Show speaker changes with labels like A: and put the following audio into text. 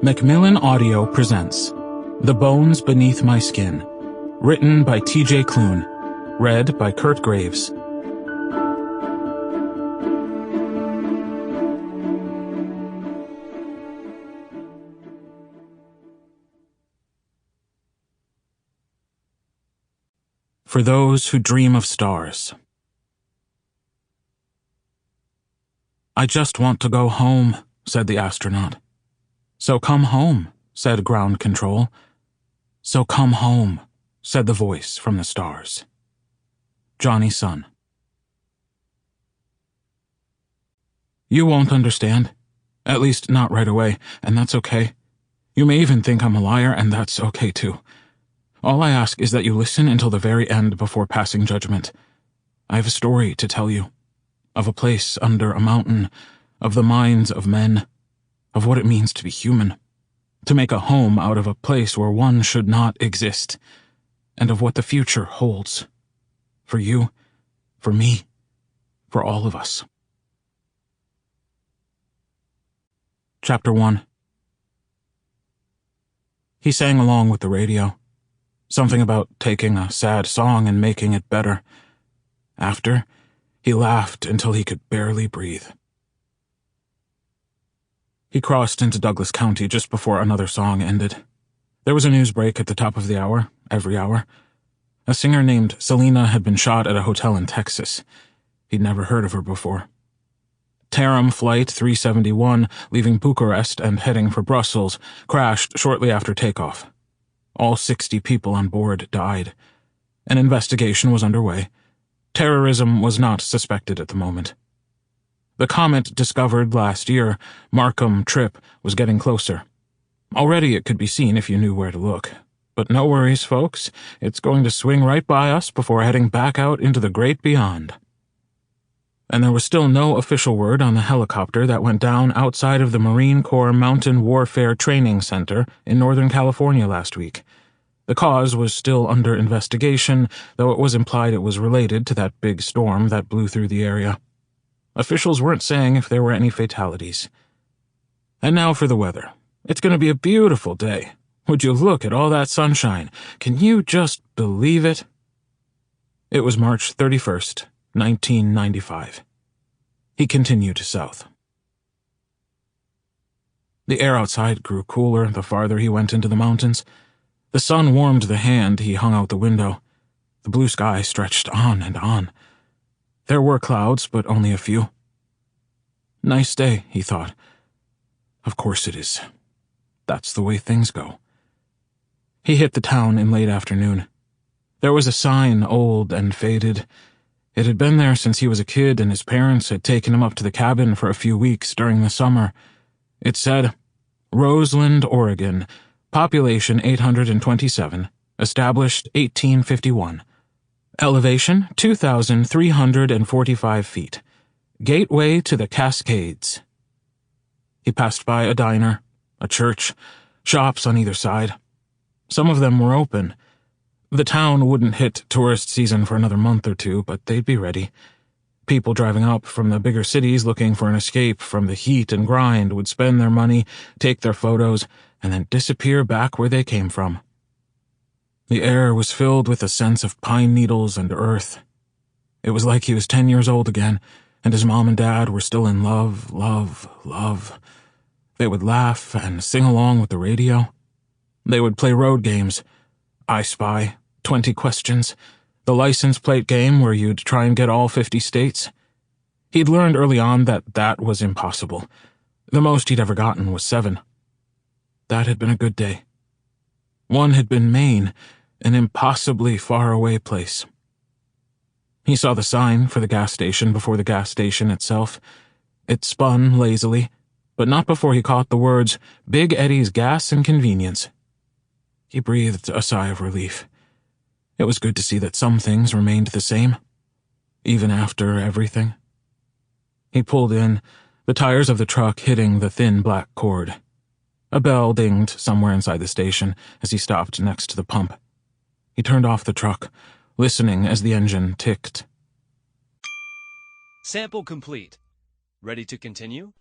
A: Macmillan Audio presents The Bones Beneath My Skin, written by TJ Klune, read by Kirt Graves. For those who dream of stars. I just want to go home, said the astronaut. So come home, said ground control. So come home, said the voice from the stars. Johnny Sun. You won't understand. At least not right away, and that's okay. You may even think I'm a liar, and that's okay too. All I ask is that you listen until the very end before passing judgment. I have a story to tell you. Of a place under a mountain, of the minds of men, of what it means to be human, to make a home out of a place where one should not exist, and of what the future holds. For you, for me, for all of us. Chapter 1. He sang along with the radio. Something about taking a sad song and making it better. After, he laughed until he could barely breathe. He crossed into Douglas County just before another song ended. There was a news break at the top of the hour, every hour. A singer named Selena had been shot at a hotel in Texas. He'd never heard of her before. Taram Flight 371, leaving Bucharest and heading for Brussels, crashed shortly after takeoff. All 60 people on board died. An investigation was underway. Terrorism was not suspected at the moment. The comet discovered last year, Markham Trip, was getting closer. Already it could be seen if you knew where to look. But no worries, folks. It's going to swing right by us before heading back out into the great beyond. And there was still no official word on the helicopter that went down outside of the Marine Corps Mountain Warfare Training Center in Northern California last week. The cause was still under investigation, though it was implied it was related to that big storm that blew through the area. Officials weren't saying if there were any fatalities. And now for the weather. It's going to be a beautiful day. Would you look at all that sunshine? Can you just believe it? It was March 31st, 1995. He continued south. The air outside grew cooler the farther he went into the mountains. The sun warmed the hand he hung out the window. The blue sky stretched on and on. There were clouds, but only a few. Nice day, he thought. Of course it is. That's the way things go. He hit the town in late afternoon. There was a sign, old and faded. It had been there since he was a kid, and his parents had taken him up to the cabin for a few weeks during the summer. It said, Roseland, Oregon, population 827, established 1851. Elevation 2,345 feet. Gateway to the Cascades. He passed by a diner, a church, shops on either side. Some of them were open. The town wouldn't hit tourist season for another month or two, but they'd be ready. People driving up from the bigger cities looking for an escape from the heat and grind would spend their money, take their photos, and then disappear back where they came from. The air was filled with a sense of pine needles and earth. It was like he was 10 years old again, and his mom and dad were still in love, love, love. They would laugh and sing along with the radio. They would play road games. I Spy, 20 Questions, the license plate game where you'd try and get all 50 states. He'd learned early on that that was impossible. The most he'd ever gotten was 7. That had been a good day. One had been Maine, an impossibly far-away place. He saw the sign for the gas station before the gas station itself. It spun lazily, but not before he caught the words, Big Eddie's Gas and Convenience. He breathed a sigh of relief. It was good to see that some things remained the same, even after everything. He pulled in, the tires of the truck hitting the thin black cord. A bell dinged somewhere inside the station as he stopped next to the pump. He turned off the truck, listening as the engine ticked.
B: Sample complete. Ready to continue?